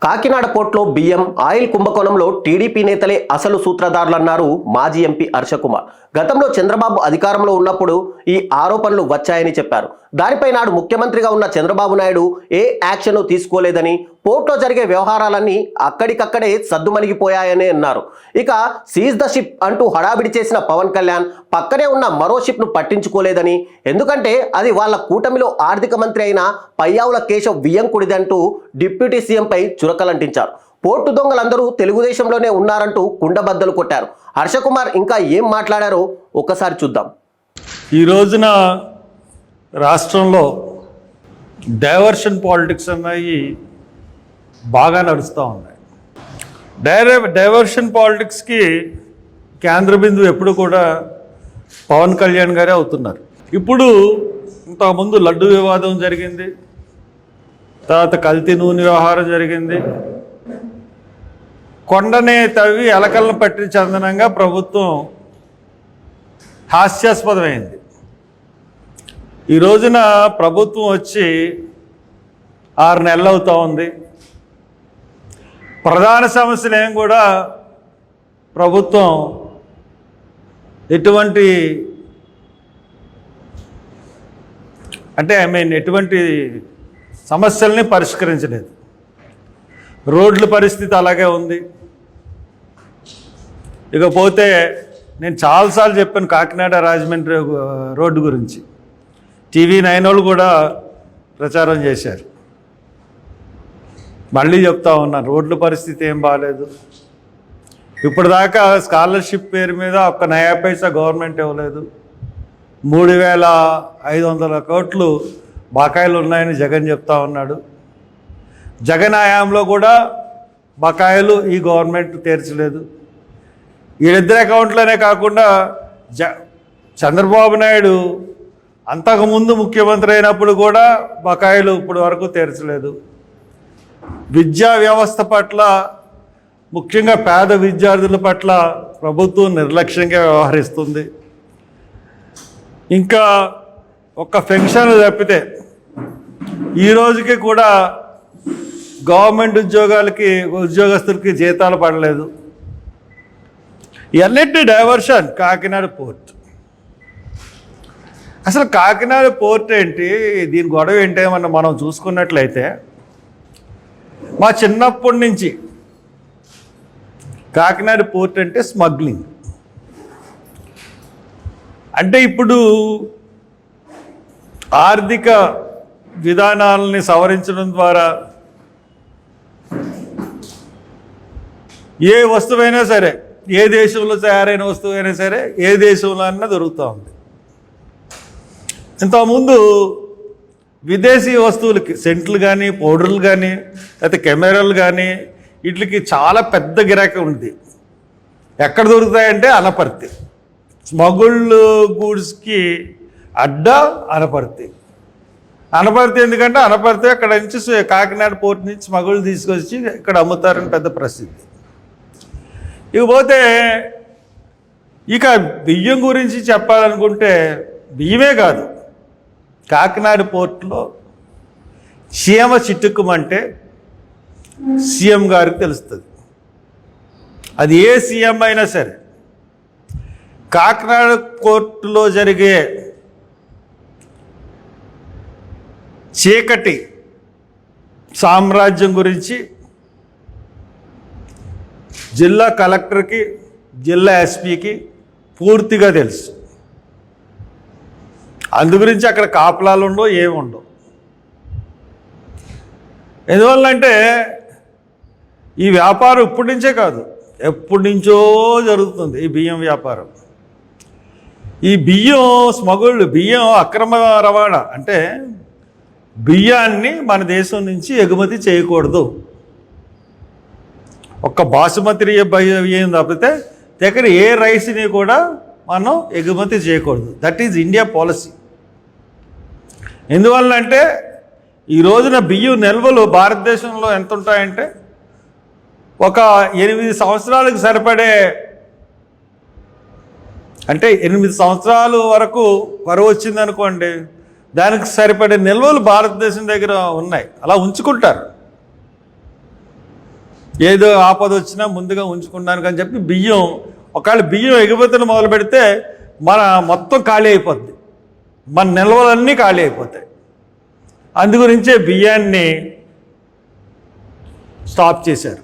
కాకినాడ పోర్టులో బియ్యం ఆయిల్ కుంభకోణంలో టీడీపీ నేతలే అసలు సూత్రధారులన్నారు మాజీ ఎంపీ హర్షకుమార్. గతంలో చంద్రబాబు అధికారంలో ఉన్నప్పుడు ఈ ఆరోపణలు వచ్చాయని చెప్పారు. దానిపై నాడు ముఖ్యమంత్రిగా ఉన్న చంద్రబాబు నాయుడు ఏ యాక్షన్ తీసుకోలేదని, పోర్టులో జరిగే వ్యవహారాలన్నీ అక్కడికక్కడే సద్దుమణిగిపోయాయని అన్నారు. ఇక సీజ్ ద షిప్ అంటూ హడావిడి చేసిన పవన్ కళ్యాణ్ పక్కనే ఉన్న మరో షిప్ను పట్టించుకోలేదని, ఎందుకంటే అది వాళ్ళ కూటమిలో ఆర్థిక మంత్రి అయిన పయ్యావుల కేశవ్ వియ్యంకుడిదంటూ డిప్యూటీ సీఎంపై చురకలంటించారు. పోర్టు దొంగలందరూ తెలుగుదేశంలోనే ఉన్నారంటూ కుండబద్దలు కొట్టారు. హర్షకుమార్ ఇంకా ఏం మాట్లాడారో ఒక్కసారి చూద్దాం. ఈ రోజున రాష్ట్రంలో డైవర్షన్ పాలిటిక్స్ అన్నవి బాగా నడుస్తూ ఉన్నాయి. డైవర్షన్ పాలిటిక్స్కి కేంద్ర బిందువు ఎప్పుడు కూడా పవన్ కళ్యాణ్ గారే అవుతున్నారు. ఇప్పుడు ఇంతకుముందు లడ్డు వివాదం జరిగింది, తర్వాత కల్తీ నూనె వ్యవహారం జరిగింది. కొండనే తవ్వి ఎలకలను పట్టి చందనంగా ప్రభుత్వం హాస్యాస్పదమైంది. ఈ రోజున ప్రభుత్వం వచ్చి 6 నెలలు అవుతూ ఉంది. ప్రధాన సమస్యలు ఏం కూడా ప్రభుత్వం ఎటువంటి ఎటువంటి సమస్యల్ని పరిష్కరించలేదు. రోడ్ల పరిస్థితి అలాగే ఉంది. ఇకపోతే నేను చాలాసార్లు చెప్పాను కాకినాడ రాజమండ్రి రోడ్డు గురించి. TV9 వాళ్ళు కూడా ప్రచారం చేశారు. మళ్ళీ చెప్తా ఉన్నాను, రోడ్ల పరిస్థితి ఏం బాగాలేదు. ఇప్పటిదాకా స్కాలర్షిప్ పేరు మీద ఒక్క నయా పైసా గవర్నమెంట్ ఇవ్వలేదు. 3,500 కోట్లు బకాయిలు ఉన్నాయని జగన్ చెప్తా ఉన్నాడు. జగన్ హయాంలో కూడా బకాయిలు ఈ గవర్నమెంట్ తీర్చలేదు. వీళ్ళిద్దరి అకౌంట్లోనే కాకుండా చంద్రబాబు నాయుడు అంతకుముందు ముఖ్యమంత్రి అయినప్పుడు కూడా బకాయిలు ఇప్పటి వరకు తీర్చలేదు. విద్యా వ్యవస్థ పట్ల, ముఖ్యంగా పేద విద్యార్థుల పట్ల ప్రభుత్వం నిర్లక్ష్యంగా వ్యవహరిస్తుంది. ఇంకా ఒక్క పెన్షన్లు తప్పితే ఈ రోజుకి కూడా గవర్నమెంట్ ఉద్యోగస్తులకి జీతాలు పడలేదు. ఇవన్నిటి డైవర్షన్ కాకినాడ పోర్ట్. అసలు కాకినాడ పోర్ట్ ఏంటి, దీని గొడవ ఏంటి మనం చూసుకున్నట్లయితే, మా చిన్నప్పటి నుంచి కాకినాడ పోర్ట్ అంటే స్మగ్లింగ్. అంటే ఇప్పుడు ఆర్థిక విధానాలని సవరించడం ద్వారా ఏ వస్తువైనా సరే, ఏ దేశంలో తయారైన వస్తువైనా సరే, ఏ దేశంలో అన్నా దొరుకుతూ ఉంది. ఇంతకుముందు విదేశీ వస్తువులకి సెంట్లు కానీ, పౌడర్లు కానీ, లేకపోతే కెమెరాలు కానీ, వీటికి చాలా పెద్ద గిరాకీ ఉంది. ఎక్కడ దొరుకుతాయంటే అనపర్తి. స్మగుల్డ్ గూడ్స్కి అడ్డ అనపర్తి. ఎందుకంటే అనపర్తి అక్కడ నుంచి కాకినాడ పోర్ట్ నుంచి స్మగుల్ తీసుకొచ్చి ఇక్కడ అమ్ముతారని పెద్ద ప్రసిద్ధి. ఇకపోతే ఇక బియ్యం గురించి చెప్పాలనుకుంటే, బియ్యమే కాదు, కాకినాడ పోర్టులో సీఎం చిట్టుకుమంటే సీఎం గారికి తెలుస్తుంది. అది ఏ సీఎం అయినా సరే, కాకినాడ పోర్టులో జరిగే చీకటి సామ్రాజ్యం గురించి జిల్లా కలెక్టర్కి, జిల్లా ఎస్పీకి పూర్తిగా తెలుసు. అందు గురించి అక్కడ కాపలాలు ఉండవు, ఏముండవు. ఎందువల్లంటే ఈ వ్యాపారం ఇప్పటి నుంచే కాదు, ఎప్పటి నుంచో జరుగుతుంది ఈ బియ్యం వ్యాపారం. ఈ బియ్యం స్మగుల్డ్, బియ్యం అక్రమ రవాణా. అంటే బియ్యాన్ని మన దేశం నుంచి ఎగుమతి చేయకూడదు. ఒక్క బాసుమతి బియ్యం తప్పితే దగ్గర ఏ రైస్ని కూడా మనం ఎగుమతి చేయకూడదు. That is India policy. ఎందువల్లంటే ఈ రోజున బియ్యం నిల్వలు భారతదేశంలో ఎంత ఉంటాయంటే, ఒక 8 సంవత్సరాలకు సరిపడే, అంటే 8 సంవత్సరాల వరకు కరువు వచ్చిందనుకోండి, దానికి సరిపడే నిల్వలు భారతదేశం దగ్గర ఉన్నాయి. అలా ఉంచుకుంటారు. ఏదో ఆపద వచ్చినా ముందుగా ఉంచుకున్నాను అని చెప్పి బియ్యం ఒకవేళ బియ్యం ఎగుమతులు మొదలు పెడితే మన మొత్తం ఖాళీ అయిపోద్ది, మన నిల్వలన్నీ ఖాళీ అయిపోతాయి. అందుగురించే బియ్యాన్ని స్టాప్ చేశారు.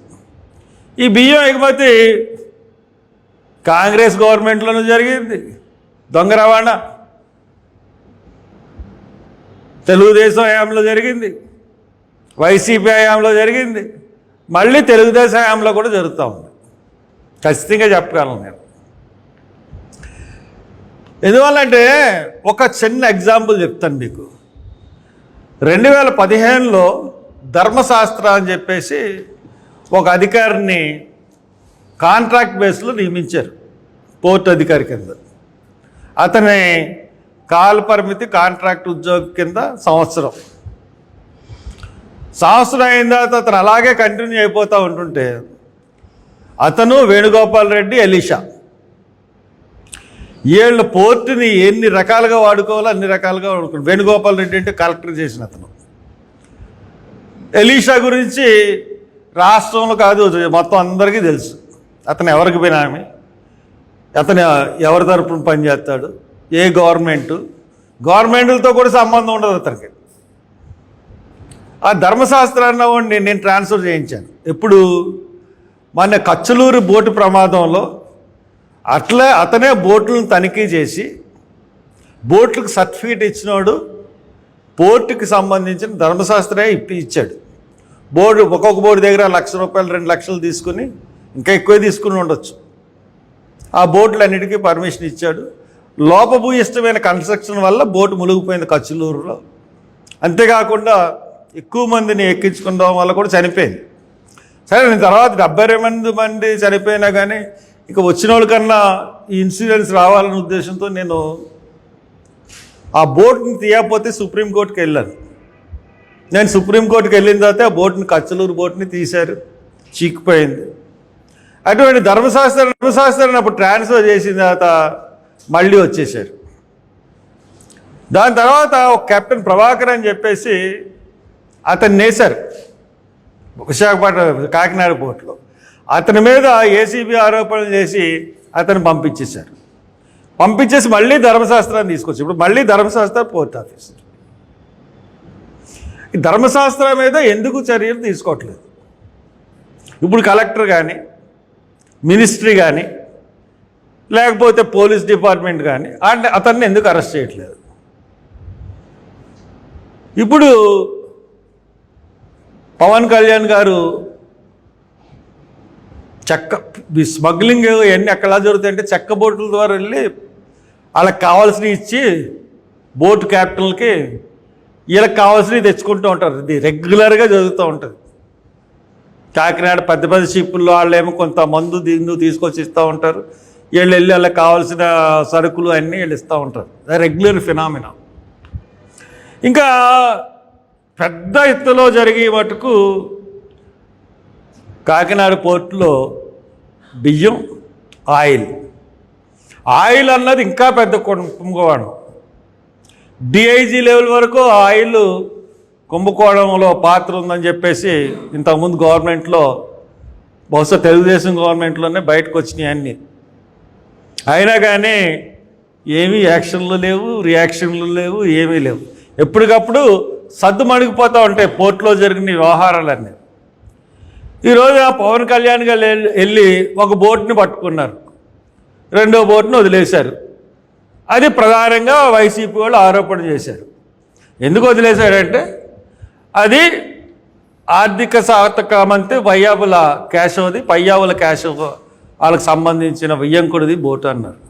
ఈ బియ్యం ఎగుమతి కాంగ్రెస్ గవర్నమెంట్లోనూ జరిగింది, దొంగ రవాణా తెలుగుదేశం హయాంలో జరిగింది, వైసీపీ హయాంలో జరిగింది, మళ్ళీ తెలుగుదేశం హయాంలో కూడా జరుగుతూ ఉంది. ఖచ్చితంగా చెప్పగలను నేను. ఎందువల్లంటే ఒక చిన్న ఎగ్జాంపుల్ చెప్తాను మీకు. 2015లో ధర్మశాస్త్ర అని చెప్పేసి ఒక అధికారిని కాంట్రాక్ట్ బేస్లో నియమించారు పోర్ట్ అధికారి కింద. అతని కాల పరిమితి కాంట్రాక్ట్ ఉద్యోగం కింద సంవత్సరం అయిన తర్వాత అతను అలాగే కంటిన్యూ అయిపోతూ ఉంటుంటే అతను వేణుగోపాల్ రెడ్డి, ఎలీషా వీళ్ళు పోర్టుని ఎన్ని రకాలుగా వాడుకోవాలో అన్ని రకాలుగా వాడుకోవాలి. వేణుగోపాల్ రెడ్డి అంటే కలెక్టర్ చేసిన అతను. ఎలీషా గురించి రాష్ట్రంలో కాదు మొత్తం అందరికీ తెలుసు. అతను ఎవరికి బినామీ, అతను ఎవరి తరపున పనిచేస్తాడు, ఏ గవర్నమెంట్లతో కూడా సంబంధం ఉండదు అతనికి. ఆ ధర్మశాస్త్రాన్ని వాడిని నేను ట్రాన్స్ఫర్ చేయించాను. ఎప్పుడు మన కచ్చలూరు బోటు ప్రమాదంలో అతనే బోట్లను తనిఖీ చేసి బోట్లకు సర్టిఫికేట్ ఇచ్చినోడు పోర్టుకి సంబంధించిన ధర్మశాస్త్రే ఇచ్చాడు. ఒక్కొక్క బోర్డు దగ్గర ₹1,00,000 2,00,000 తీసుకుని ఇంకా ఎక్కువ తీసుకుని ఉండొచ్చు. ఆ బోట్లన్నిటికీ పర్మిషన్ ఇచ్చాడు. లోపభూయిష్టమైన కన్స్ట్రక్షన్ వల్ల బోటు మునిగిపోయింది కచ్చలూరులో. అంతేకాకుండా ఎక్కువ మందిని ఎక్కించుకోవడం వల్ల కూడా చనిపోయింది. సరే, నేను తర్వాత 72 మంది చనిపోయినా కానీ ఇక వచ్చిన వాళ్ళకన్నా ఈ ఇన్సూరెన్స్ రావాలనే ఉద్దేశంతో నేను ఆ బోట్ని తీయకపోతే సుప్రీంకోర్టుకి వెళ్ళాను. నేను సుప్రీంకోర్టుకి వెళ్ళిన తర్వాత ఆ బోట్ని కచ్చలూరు బోట్ని తీశారు, చీకిపోయింది. అటువంటి ధర్మశాస్త్రాన్ని అప్పుడు ట్రాన్స్ఫర్ చేసిన తర్వాత మళ్ళీ వచ్చేసారు. దాని తర్వాత ఒక కెప్టెన్ ప్రభాకర్ అని చెప్పేసి అతన్ని నేశారు విశాఖపట్నం కాకినాడ పోర్టులో. అతని మీద ఏసీబీ ఆరోపణలు చేసి అతను పంపించేసి మళ్ళీ ధర్మశాస్త్రాన్ని తీసుకొచ్చి ఇప్పుడు మళ్ళీ ధర్మశాస్త్ర పోర్ట్ ఆఫీసర్. ఈ ధర్మశాస్త్రం మీద ఎందుకు చర్యలు తీసుకోవట్లేదు? ఇప్పుడు కలెక్టర్ కానీ, మినిస్ట్రీ కానీ, లేకపోతే పోలీస్ డిపార్ట్మెంట్ కానీ అతన్ని ఎందుకు అరెస్ట్ చేయట్లేదు? ఇప్పుడు పవన్ కళ్యాణ్ గారు స్మగ్లింగ్ ఇవన్నీ ఎక్కడా జరుగుతాయంటే చెక్క బోట్ల ద్వారా వెళ్ళి వాళ్ళకి కావాల్సినవి ఇచ్చి బోటు క్యాప్టెన్లకి వీళ్ళకి కావాల్సినవి తెచ్చుకుంటూ ఉంటారు. ఇది రెగ్యులర్గా జరుగుతూ ఉంటుంది. కాకినాడ పెద్ద షిప్పుల్లో వాళ్ళేమో కొంత మందు తీసుకొచ్చి ఇస్తూ ఉంటారు. వీళ్ళు వెళ్ళి వాళ్ళకి కావాల్సిన సరుకులు అన్నీ వీళ్ళు ఇస్తూ ఉంటారు. Regular phenomena. ఇంకా పెద్ద ఎత్తులో జరిగే మటుకు కాకినాడ పోర్టులో బియ్యం, ఆయిల్ అన్నది ఇంకా పెద్ద కుంభకోణం. డిఐజీ లెవెల్ వరకు ఆయిల్ కుంభకోణంలో పాత్ర ఉందని చెప్పేసి ఇంతకుముందు గవర్నమెంట్లో, బహుశా తెలుగుదేశం గవర్నమెంట్లోనే బయటకు వచ్చినాయి అన్నీ. అయినా కానీ ఏమీ యాక్షన్లు లేవు, రియాక్షన్లు లేవు, ఏమీ లేవు. ఎప్పటికప్పుడు సద్దుమణిగిపోతూ ఉంటాయి పోర్టులో జరిగిన వ్యవహారాలన్నీ. ఈరోజు ఆ పవన్ కళ్యాణ్ గారు వెళ్ళి ఒక బోట్ని పట్టుకున్నారు, రెండో బోట్ని వదిలేశారు. అది ప్రధానంగా వైసీపీ వాళ్ళు ఆరోపణ చేశారు. ఎందుకు వదిలేశారంటే అది ఆర్థిక శాఖ మంత్రి పయ్యావుల కేశవ్ వాళ్ళకి సంబంధించిన వియ్యంకుడిది బోటు అన్నారు.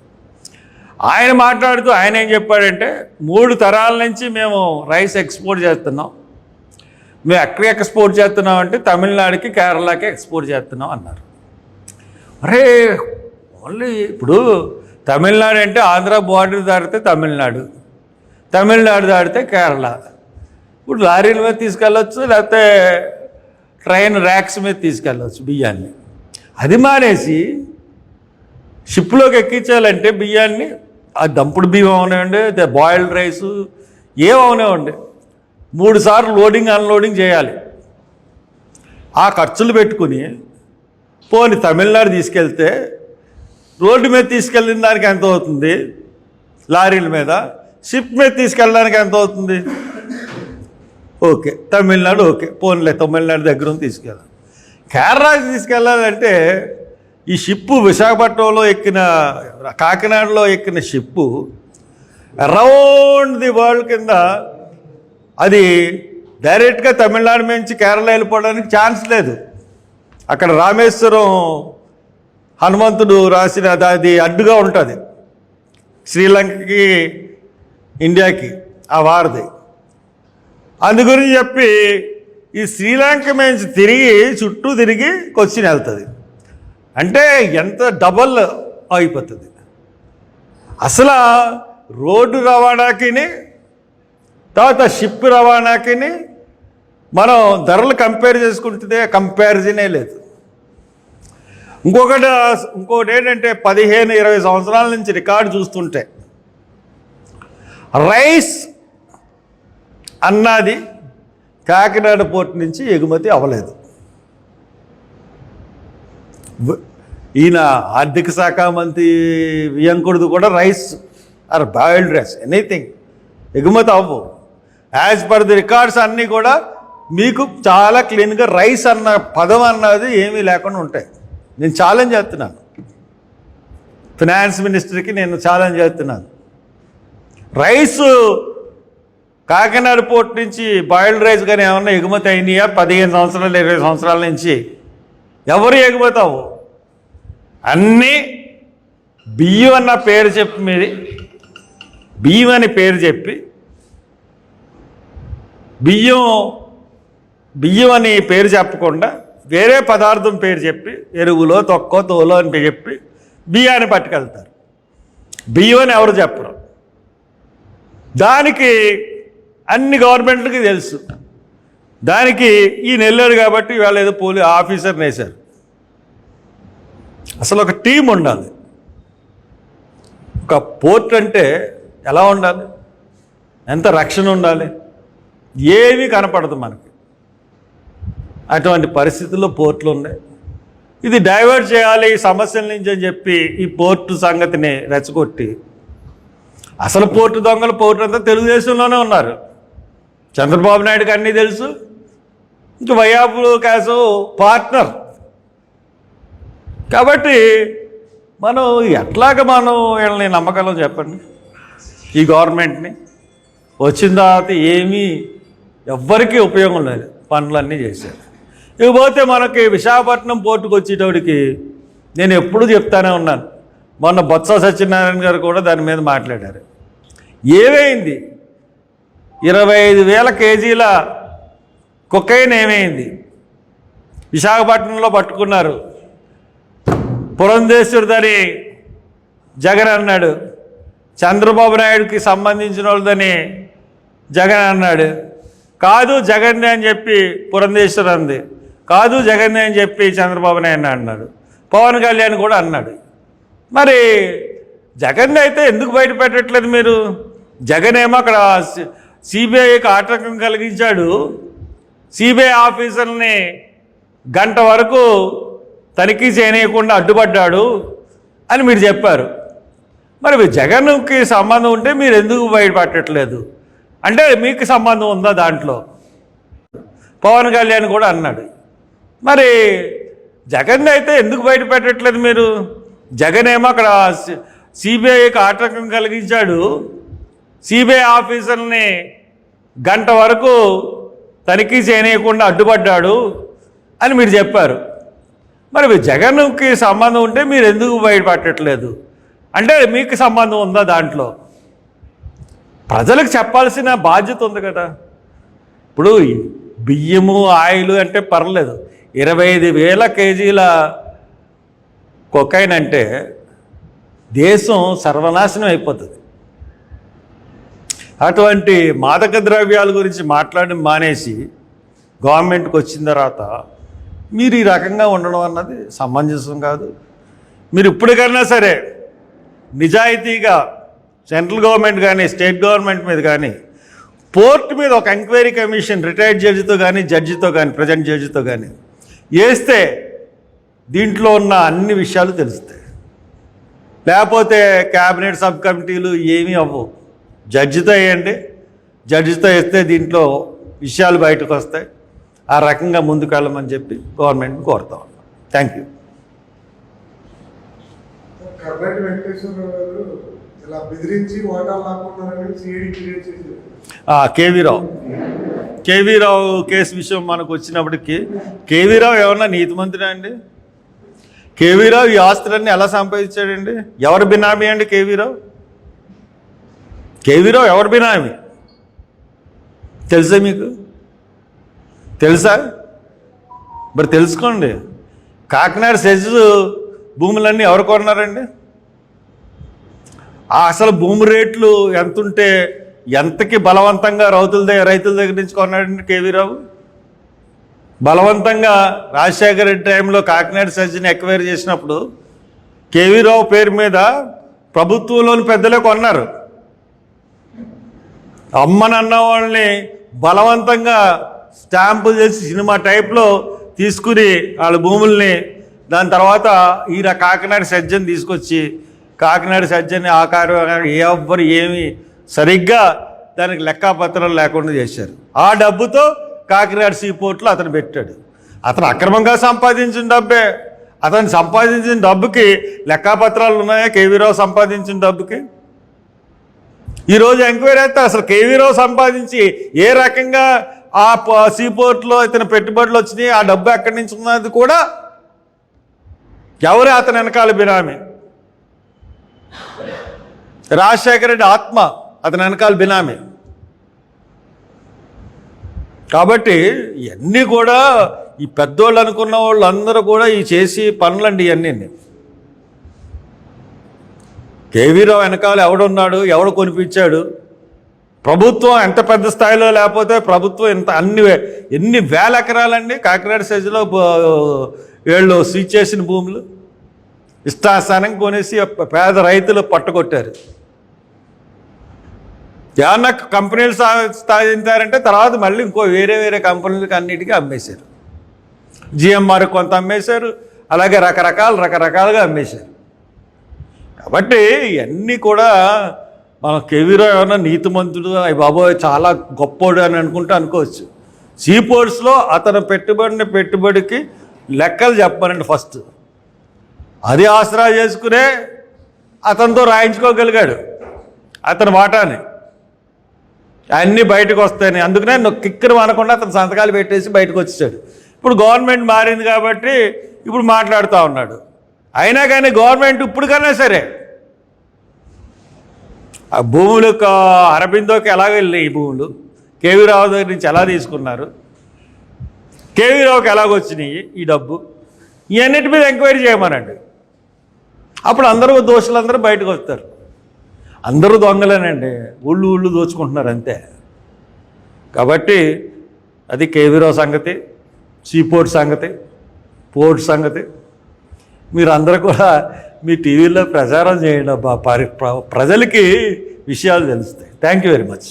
ఆయన మాట్లాడుతూ ఆయన ఏం చెప్పాడంటే 3 తరాల నుంచి మేము రైస్ ఎక్స్పోర్ట్ చేస్తున్నాం. మేము ఎక్కడ ఎక్స్పోర్ట్ చేస్తున్నాం అంటే తమిళనాడుకి, కేరళకి ఎక్స్పోర్ట్ చేస్తున్నాం అన్నారు. అరే ఓన్లీ ఇప్పుడు తమిళనాడు అంటే ఆంధ్ర బార్డర్ దాటితే తమిళనాడు దాటితే కేరళ. ఇప్పుడు లారీల మీద తీసుకెళ్ళొచ్చు, లేకపోతే ట్రైన్ ర్యాక్స్ మీద తీసుకెళ్ళవచ్చు బియ్యాన్ని. అది మానేసి షిప్లోకి ఎక్కించాలంటే బియ్యాన్ని, ఆ దంపుడు బియ్యం అవనివ్వండి, బాయిల్డ్ రైసు ఏమవనివ్వండి, 3 సార్లు లోడింగ్ అన్లోడింగ్ చేయాలి. ఆ ఖర్చులు పెట్టుకుని పోని తమిళనాడు తీసుకెళ్తే రోడ్డు మీద తీసుకెళ్ళిన దానికి ఎంత అవుతుంది, లారీల మీద. షిప్ మీద తీసుకెళ్ళడానికి ఎంత అవుతుంది? ఓకే, తమిళనాడు ఓకే, పోన్లే తమిళనాడు దగ్గర ఉంది తీసుకెళ్ళాలి. కేరళకి తీసుకెళ్ళాలంటే ఈ షిప్పు విశాఖపట్నంలో ఎక్కిన, కాకినాడలో ఎక్కిన షిప్పు అరౌండ్ ది వరల్డ్ కింద అది డైరెక్ట్గా తమిళనాడు నుంచి కేరళ వెళ్ళిపోవడానికి ఛాన్స్ లేదు. అక్కడ రామేశ్వరం హనుమంతుడు రాసిన అది అడ్డుగా ఉంటుంది శ్రీలంకకి ఇండియాకి ఆ వారధి. అందు గురించి చెప్పి ఈ శ్రీలంక నుంచి తిరిగి చుట్టూ తిరిగి కొచ్చిన్ వెళ్తుంది. అంటే ఎంత డబల్ అయిపోతుంది. అసలు రోడ్డు రవాణాకి తర్వాత షిప్ రవాణాకి మనం ధరలు కంపేర్ చేసుకుంటే కంపారిజనే లేదు. ఇంకొకటి ఏంటంటే 15-20 సంవత్సరాల నుంచి రికార్డు చూస్తుంటే రైస్ అన్నది కాకినాడ పోర్ట్ నుంచి ఎగుమతి అవ్వలేదు. ఈయన ఆర్థిక శాఖ మంత్రి వియంకుడిది కూడా rice or boiled rice anything ఎగుమతి అవ్వవు. యాజ్ పర్ ది రికార్డ్స్ అన్నీ కూడా మీకు చాలా క్లీన్గా రైస్ అన్న పదం అన్నది ఏమీ లేకుండా ఉంటాయి. నేను ఛాలెంజ్ చేస్తున్నాను, ఫినాన్స్ మినిస్టర్కి నేను ఛాలెంజ్ చేస్తున్నాను. రైస్ కాకినాడ పోర్ట్ నుంచి బాయిల్డ్ రైస్ కానీ ఏమన్నా ఎగుమతి అయినాయా 15 సంవత్సరాలు 20 సంవత్సరాల నుంచి? ఎవరు ఎగుమతి అవ్వవు. అన్నీ బియ్యం అన్న పేరు చెప్పి మీది బియ్యం అని పేరు చెప్పి బియ్యం అని పేరు చెప్పకుండా వేరే పదార్థం పేరు చెప్పి ఎరువులో తొక్కో తోలో అని చెప్పి బియ్యాన్ని పట్టుకెళ్తారు. బియ్యం అని ఎవరు చెప్పరు. దానికి అన్ని గవర్నమెంట్లకి తెలుసు. దానికి ఈ నెల్లాడు కాబట్టి ఇవాళ ఏదో పోలీస్ ఆఫీసర్ని వేశారు. అసలు ఒక టీం ఉండాలి. ఒక పోర్ట్ అంటే ఎలా ఉండాలి, ఎంత రక్షణ ఉండాలి, ఏమీ కనపడదు మనకి. అటువంటి పరిస్థితుల్లో పోర్టులు ఉన్నాయి. ఇది డైవర్ట్ చేయాలి ఈ సమస్యల నుంచి అని చెప్పి ఈ పోర్టు సంగతిని రెచ్చగొట్టి అసలు పోర్టు దొంగలు పోర్టు అంతా తెలుగుదేశంలోనే ఉన్నారు. చంద్రబాబు నాయుడుకి అన్నీ తెలుసు. ఇంకా వైయాపులు కాసు పార్ట్నర్ కాబట్టి మనం మనం వీళ్ళని నమ్మగలం చెప్పండి. ఈ గవర్నమెంట్ని వచ్చిన తర్వాత ఏమీ ఎవ్వరికీ ఉపయోగం లేదు, పనులన్నీ చేశారు. ఇకపోతే మనకి విశాఖపట్నం పోర్టుకు వచ్చేటోడికి నేను ఎప్పుడూ చెప్తానే ఉన్నాను. మొన్న బొత్స సత్యనారాయణ గారు కూడా దాని మీద మాట్లాడారు. ఏమైంది? 25,000 కేజీల కొకైన్ ఏమైంది? విశాఖపట్నంలో పట్టుకున్నారు. పురంధేశ్వరిదని జగన్ అన్నాడు, చంద్రబాబు నాయుడుకి సంబంధించిన వాళ్ళదని జగన్ అన్నాడు. కాదు జగన్నే అని చెప్పి పురంధేశ్వరి అంది, కాదు జగన్నే అని చెప్పి చంద్రబాబు నాయుడు అన్నాడు. పవన్ కళ్యాణ్ కూడా అన్నాడు. మరి జగన్ అయితే ఎందుకు బయట పెట్టట్లేదు మీరు? జగన్ ఏమో అక్కడ సిబిఐకి ఆటంకం కలిగించాడు, సిబిఐ ఆఫీసర్ని గంట వరకు తనిఖీ చేయనీయకుండా అడ్డుపడ్డాడు అని మీరు చెప్పారు. మరి జగన్కి సంబంధం ఉంటే మీరు ఎందుకు బయటపెట్టట్లేదు అంటే మీకు సంబంధం ఉందా దాంట్లో? పవన్ కళ్యాణ్ కూడా అన్నాడు. మరి జగన్ అయితే ఎందుకు బయట పెట్టట్లేదు మీరు? జగన్ ఏమో అక్కడ సిబిఐకి ఆటంకం కలిగించాడు, సిబిఐ ఆఫీసర్ని గంట వరకు తనిఖీ చేయనీయకుండా అడ్డుపడ్డాడు అని మీరు చెప్పారు. మరి జగన్కి సంబంధం ఉంటే మీరు ఎందుకు బయటపెట్టట్లేదు అంటే మీకు సంబంధం ఉందా దాంట్లో? ప్రజలకు చెప్పాల్సిన బాధ్యత ఉంది కదా. ఇప్పుడు బియ్యము ఆయిల్ అంటే పర్లేదు, 25,000 కేజీల కొకైన్ అంటే దేశం సర్వనాశనం అయిపోతుంది. అటువంటి మాదక ద్రవ్యాల గురించి మాట్లాడడం మానేసి గవర్నమెంట్కి వచ్చిన తర్వాత మీరు ఈ రకంగా ఉండడం అన్నది సమంజసం కాదు. మీరు ఇప్పటికైనా సరే నిజాయితీగా సెంట్రల్ గవర్నమెంట్ కానీ స్టేట్ గవర్నమెంట్ మీద కానీ పోర్ట్ మీద ఒక ఎంక్వైరీ కమిషన్ రిటైర్డ్ జడ్జితో కానీ జడ్జితో కానీ ప్రజెంట్ జడ్జితో కానీ వేస్తే దీంట్లో ఉన్న అన్ని విషయాలు తెలుస్తాయి. లేకపోతే క్యాబినెట్ సబ్ కమిటీలు ఏమీ అవ్వవు. జడ్జితో వేయండి, జడ్జితో వేస్తే దీంట్లో విషయాలు బయటకు వస్తాయి. ఆ రకంగా ముందుకు వెళ్ళమని చెప్పి గవర్నమెంట్ని కోరుతా ఉన్నాం. Thank you. కర్ణాటి వెంకటేశ్వరరావు గారు ఇలా బెదిరించి ఓటాలు లాక్కున్నారని సిఐడి క్రియేట్ చేశారు. కేవీ రావు కేసు విషయం మనకు వచ్చినప్పటికీ కేవీ రావు ఏమన్నా నీతి మంత్రి అండి? కేవీ రావు ఈ ఆస్తులన్నీ ఎలా సంపాదించాడండి? ఎవరు బినామీ అండి కేవీ రావు? కేవీ రావు ఎవరు బినామీ తెలుసా మీకు? తెలుసా? మరి తెలుసుకోండి. కాకినాడ సెజ్ భూములన్నీ ఎవరు కొన్నారండి? అసలు భూమి రేట్లు ఎంతుంటే ఎంతకి బలవంతంగా రైతుల దగ్గర నుంచి కొన్నాడండి కేవీ రావు? బలవంతంగా రాజశేఖర రెడ్డి టైంలో కాకినాడ సెజ్ని ఎక్వైర్ చేసినప్పుడు కేవీ రావు పేరు మీద ప్రభుత్వంలోని పెద్దలే కొన్నారు. అమ్మనన్న వాళ్ళని బలవంతంగా స్టాంపులు చేసి సినిమా టైప్లో తీసుకుని వాళ్ళ భూముల్ని దాని తర్వాత కాకినాడ సెజ్జని తీసుకొచ్చి కాకినాడ సెజ్జని ఆకారం ఎవ్వరు ఏమి సరిగ్గా దానికి లెక్కాపత్రాలు లేకుండా చేశారు. ఆ డబ్బుతో కాకినాడ సీపోర్ట్లో అతను పెట్టాడు. అతను అక్రమంగా సంపాదించిన డబ్బే. అతను సంపాదించిన డబ్బుకి లెక్కాపత్రాలు ఉన్నాయా? కేవీ రావు సంపాదించిన డబ్బుకి ఈరోజు ఎంక్వైరీ అయితే అసలు కేవీ రావు సంపాదించి ఏ రకంగా ఆ సీపోర్ట్లో ఇతను పెట్టుబడులు వచ్చినాయి, ఆ డబ్బు ఎక్కడి నుంచి ఉన్నది కూడా ఎవరే అతని వెనకాల బినామీ? రాజశేఖర రెడ్డి ఆత్మ అతని వెనకాల బినామీ. కాబట్టి ఇవన్నీ కూడా ఈ పెద్దోళ్ళు అనుకున్న వాళ్ళందరూ కూడా ఈ చేసి పనులండి ఇవన్నీ. కేవీ రావు వెనకాల ఎవడున్నాడు, ఎవడు కొనిపించాడు? ప్రభుత్వం ఎంత పెద్ద స్థాయిలో లేకపోతే ప్రభుత్వం ఎన్ని వేల ఎకరాలండి కాకినాడ సెజ్లో వీళ్ళు సీజ్ చేసిన భూములు ఇష్టాస్థానం కొనేసి పేద రైతులు పట్టుకొట్టారు. ఏమన్నా కంపెనీలు స్థాపించారంటే తర్వాత మళ్ళీ ఇంకో వేరే కంపెనీలకు అన్నిటికీ అమ్మేశారు. జిఎంఆర్ కొంత అమ్మేశారు, అలాగే రకరకాలుగా అమ్మేశారు. కాబట్టి ఇవన్నీ కూడా మన కేవీ రావు ఏమన్నా నీతిమంతుడు, అయ్యి బాబోయ్ చాలా గొప్పోడు అని అనుకోవచ్చు. సీపోర్ట్స్లో అతను పెట్టుబడికి లెక్కలు చెప్పానండి ఫస్ట్. అది ఆసరా చేసుకునే అతనితో రాయించుకోగలిగాడు అతని వాటాని. అన్నీ బయటకు వస్తాయని అందుకనే కిక్కరు అనకుండా అతను సంతకాలు పెట్టేసి బయటకు వచ్చేసాడు. ఇప్పుడు గవర్నమెంట్ మారింది కాబట్టి ఇప్పుడు మాట్లాడుతూ ఉన్నాడు. అయినా కానీ గవర్నమెంట్ ఇప్పటికైనా సరే ఆ భూములకు అరబిందోకి ఎలాగ వెళ్ళినాయి, ఈ భూములు కేవీ రావు దగ్గర నుంచి ఎలా తీసుకున్నారు, కేవీ రావుకి ఎలాగొచ్చినాయి ఈ డబ్బు, ఇవన్నిటి మీద ఎంక్వైరీ చేయమనండి. అప్పుడు దోషులందరూ బయటకు వస్తారు. అందరూ దొంగలేనండి, ఊళ్ళు దోచుకుంటున్నారు అంతే. కాబట్టి అది కేవీ రావు సంగతి, సీపోర్ట్ సంగతి, పోర్ట్ సంగతి. మీరందరూ కూడా మీ టీవీలో ప్రచారం చేయండి. ప్రజలకి విషయాలు తెలుస్తాయి. Thank you very much.